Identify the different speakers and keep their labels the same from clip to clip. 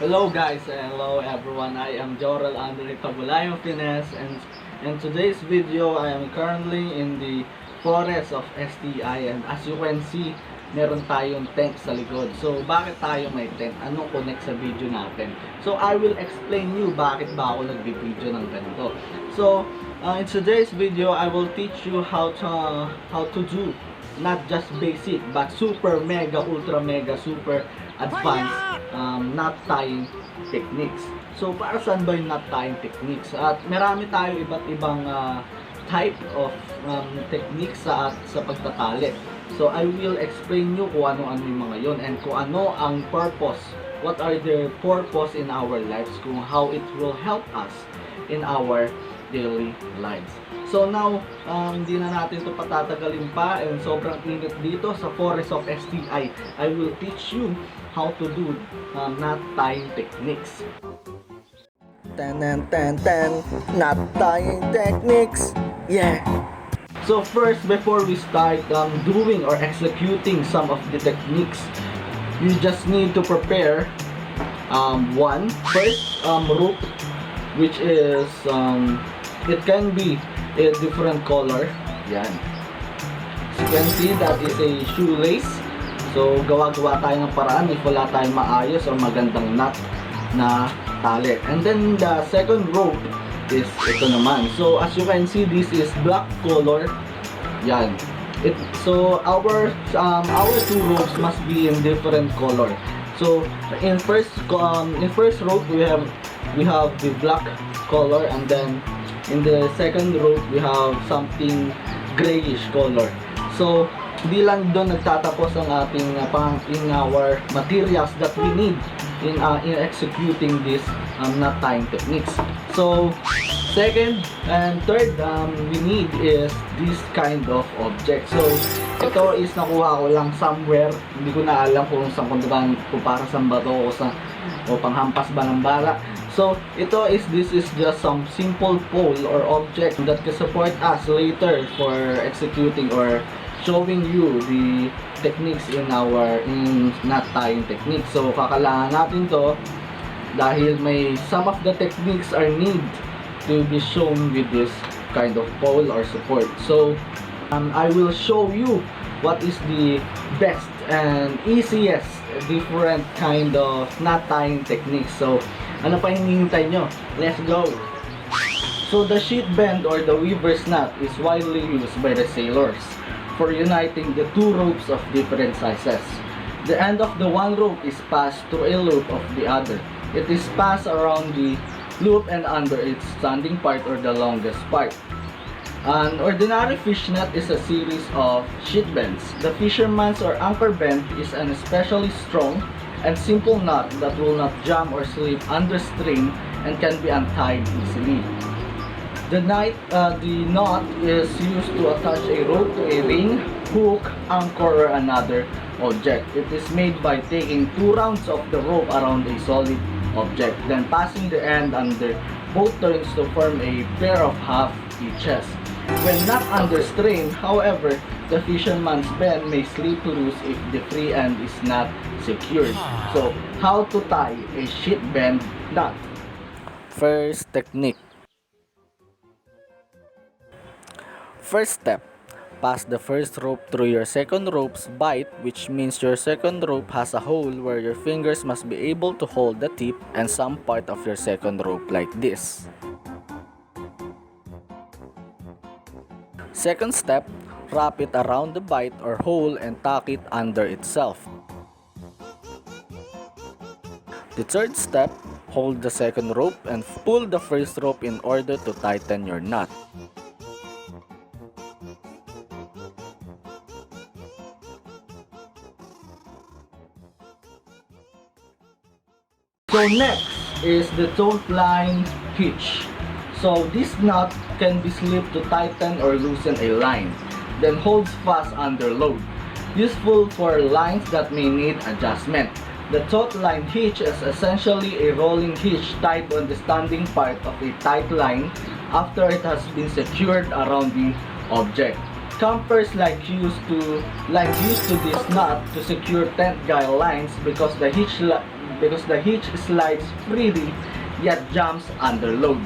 Speaker 1: Hello guys, hello everyone. I am Joral Andre Tabulayo Fines, and in today's video I am currently in the forest of STI, and as you can see, meron tayong tent sa likod. So bakit tayo may tent? Anong connect sa video natin? So I will explain you bakit ba ako nagbi-video ng ganito. So in today's video I will teach you how to do not just basic but super mega ultra mega super advanced knot tying techniques. So para saan ba yung knot tying techniques? At marami tayo iba't ibang type of techniques sa pagtatali. So I will explain you kung ano-ano yung mga yon and kung ano ang purpose, what are their purpose in our lives, kung how it will help us in our daily lives. So now, hindi na natin ito patatagalin pa, and sobrang init dito sa forest of STI. I will teach you how to do knot tying techniques. Knot tying techniques. Yeah. So first, before we start doing or executing some of the techniques, you just need to prepare first rope, which is it can be a different color. Yan. As you can see, that is a shoelace. So gawa-gawa tayo ng paraan if wala tayong maayos or magandang knot na tali. And then the second rope is ito naman. So as you can see, this is black color. Yan. So our two ropes must be in different color. So in first rope we have the black color, and then in the second rope we have something grayish color. So di lang doon nagtatapos ang ating in our materials that we need in executing this knot tying techniques. So second and third we need is this kind of object. So ito is nakuha ko lang somewhere, hindi ko na alam kung saan kung para sa bato o panghampas ba ng bala. So this is just some simple pole or object that can support us later for executing or showing you the techniques in knot tying technique. So kakailangan natin to dahil some of the techniques are need to be shown with this kind of pole or support. So I will show you what is the best and easiest different kind of knot tying techniques. So ano pa hinihintay nyo? Let's go! So the sheet bend or the weaver's knot is widely used by the sailors for uniting the two ropes of different sizes. The end of the one rope is passed through a loop of the other. It is passed around the loop and under its standing part or the longest part. An ordinary fish net is a series of sheet bends. The fisherman's or anchor bend is an especially strong and simple knot that will not jam or slip under strain and can be untied easily. The knot is used to attach a rope to a ring, hook, anchor, or another object. It is made by taking 2 rounds of the rope around a solid object, then passing the end under both turns to form a pair of half hitches. When not under strain, however, the fisherman's bend may slip loose if the free end is not secured. So, how to tie a sheet bend knot? First technique. First step, pass the first rope through your second rope's bite, which means your second rope has a hole where your fingers must be able to hold the tip and some part of your second rope like this. Second step, wrap it around the bite or hole and tack it under itself. The third step, hold the second rope and pull the first rope in order to tighten your knot. So next is the taut line hitch. So this knot can be slipped to tighten or loosen a line, then holds fast under load. Useful for lines that may need adjustment. The taut line hitch is essentially a rolling hitch tied on the standing part of a tight line after it has been secured around the object. Campers used to this knot to secure tent guy lines because the hitch slides freely yet jumps under load,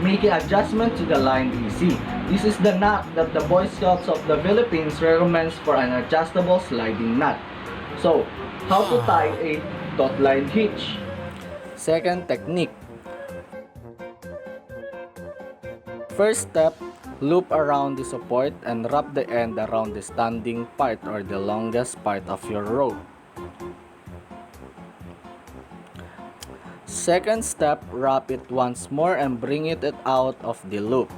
Speaker 1: making adjustment to the line easy. This is the knot that the Boy Scouts of the Philippines recommends for an adjustable sliding knot. So, how to tie a taut line hitch? Second technique. First step, loop around the support and wrap the end around the standing part or the longest part of your rope. Second step, wrap it once more and bring it out of the loop.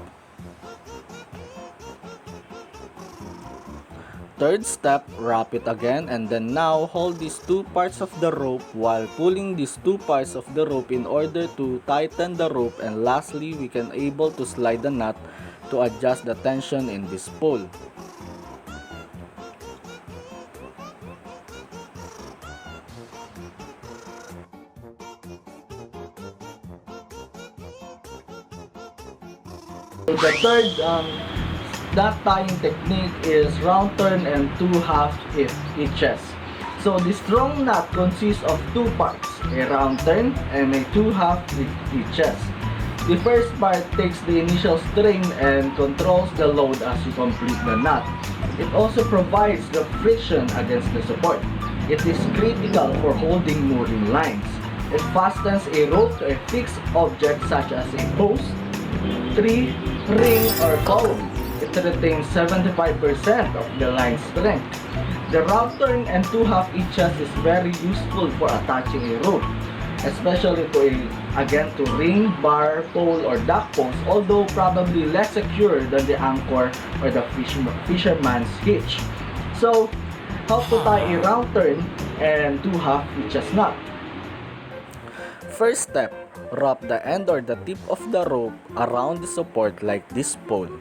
Speaker 1: Third step, wrap it again and then now hold these two parts of the rope while pulling these two parts of the rope in order to tighten the rope, and lastly we can able to slide the knot to adjust the tension in this pull. So the third knot tying technique is round turn and 2 half hitches. So the strong knot consists of two parts, a round turn and a 2 half hitches. The first part takes the initial strain and controls the load as you complete the knot. It also provides the friction against the support. It is critical for holding mooring lines. It fastens a rope to a fixed object such as a post, tree, ring, or column. It retains 75% of the line strength. The round turn and 2 half hitches is very useful for attaching a rope, especially to ring, bar, pole, or dock post, although probably less secure than the anchor or the fisherman's hitch. So, how to tie a round turn and 2 half hitches knot? First step, wrap the end or the tip of the rope around the support like this pole.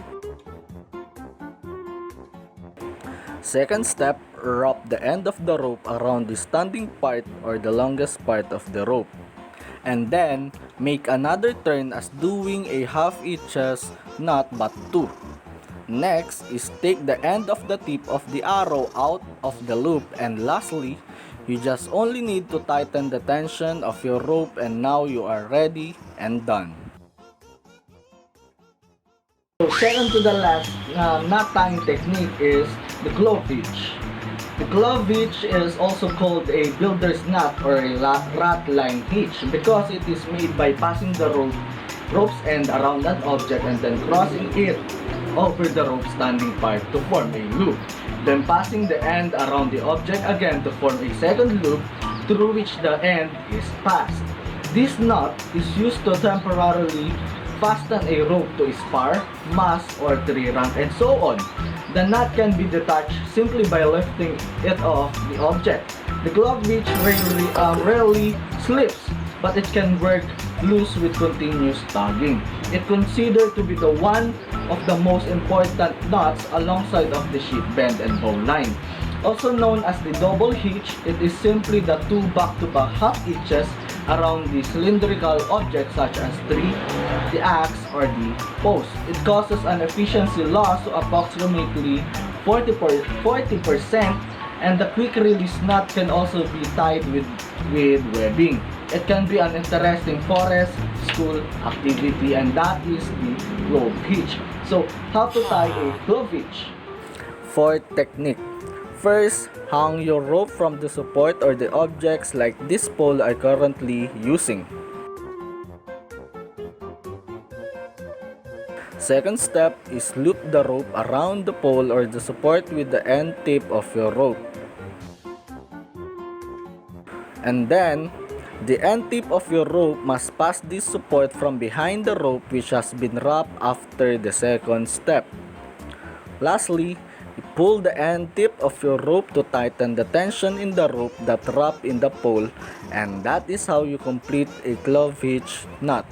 Speaker 1: Second step, wrap the end of the rope around the standing part or the longest part of the rope. And then, make another turn as doing a half hitches knot but 2. Next is take the end of the tip of the arrow out of the loop, and lastly, you just only need to tighten the tension of your rope and now you are ready and done. So second to the last knot tying technique is the glove hitch. The glove hitch is also called a builder's knot or a rat line hitch because it is made by passing the rope's end around an object and then crossing it over the rope standing part to form a loop. Then passing the end around the object again to form a second loop through which the end is passed. This knot is used to temporarily fasten a rope to a spar, mast, or tree rank, and so on. The knot can be detached simply by lifting it off the object. The glove hitch rarely slips, but it can work loose with continuous tugging. It considered to be the one of the most important knots alongside of the sheet bend and bowline. Also known as the double hitch, it is simply the two back-to-back half hitches around the cylindrical objects such as tree, the axe, or the post. It causes an efficiency loss of approximately 40%, and the quick release knot can also be tied with webbing. It can be an interesting forest school activity, and that is the glove hitch. So, how to tie a glove hitch? Fourth technique. First, hang your rope from the support or the objects like this pole are currently using. Second step is loop the rope around the pole or the support with the end tip of your rope. And then, the end tip of your rope must pass this support from behind the rope which has been wrapped after the second step. Lastly, pull the end tip of your rope to tighten the tension in the rope that wrapped in the pole, and that is how you complete a glove hitch knot.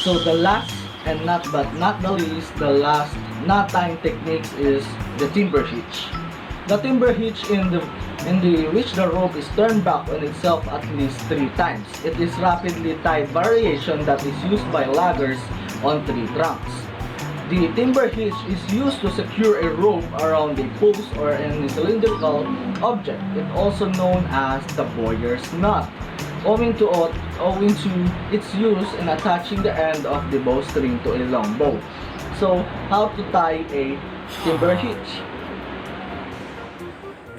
Speaker 1: So the last and not the least, the last knot tying techniques is the timber hitch. The timber hitch in the in which the rope is turned back on itself at least 3 times. It is rapidly tied variation that is used by loggers on tree trunks. The timber hitch is used to secure a rope around a post or any cylindrical object. It also known as the bowyer's knot, owing to its use in attaching the end of the bowstring to a long bow. So, how to tie a timber hitch?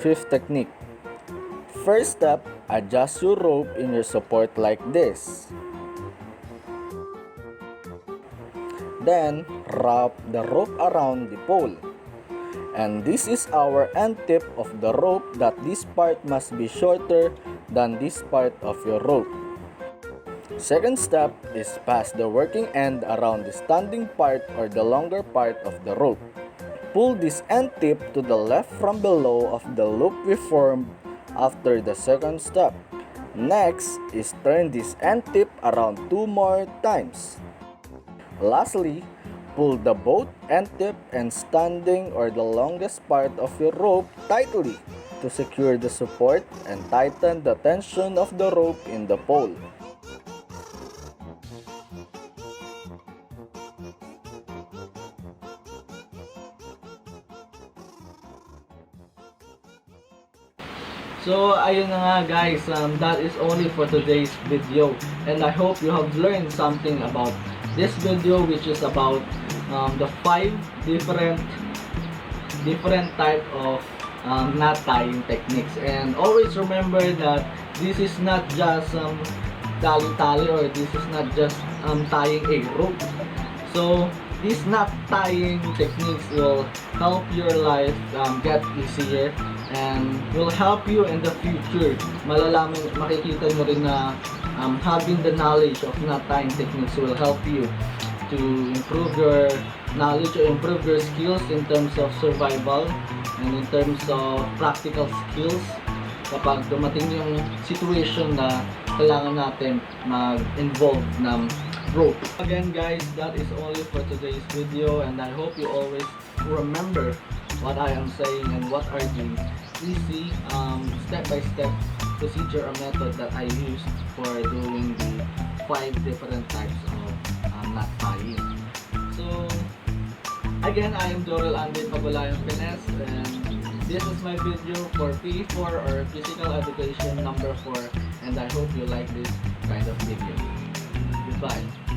Speaker 1: Fifth technique. First step, adjust your rope in your support like this. Then, wrap the rope around the pole. And this is our end tip of the rope, that this part must be shorter than this part of your rope. Second step is pass the working end around the standing part or the longer part of the rope. Pull this end tip to the left from below of the loop we formed after the second step. Next is turn this end tip around 2 more times. Lastly, pull the both end tip and standing or the longest part of your rope tightly to secure the support and tighten the tension of the rope in the pole. So, ayun na nga guys, that is only for today's video, and I hope you have learned something about this video, which is about the 5 different type of knot tying techniques. And always remember that this is not just tali-tali, or this is not just tying a rope. So these knot tying techniques will help your life get easier and will help you in the future. Makikita mo rin na having the knowledge of knot tying techniques will help you to improve your knowledge or improve your skills in terms of survival and in terms of practical skills kapag dumating yung situation na kailangan natin mag-involve ng rope. Again guys, that is only for today's video, and I hope you always remember what I am saying and what are the easy step-by-step procedure or method that I use for doing the 5 different types of knot tying. So again, I am Dorel Andy Pagulayan Pines, and this is my video for P4 or Physical Education number 4, and I hope you like this kind of video. Goodbye.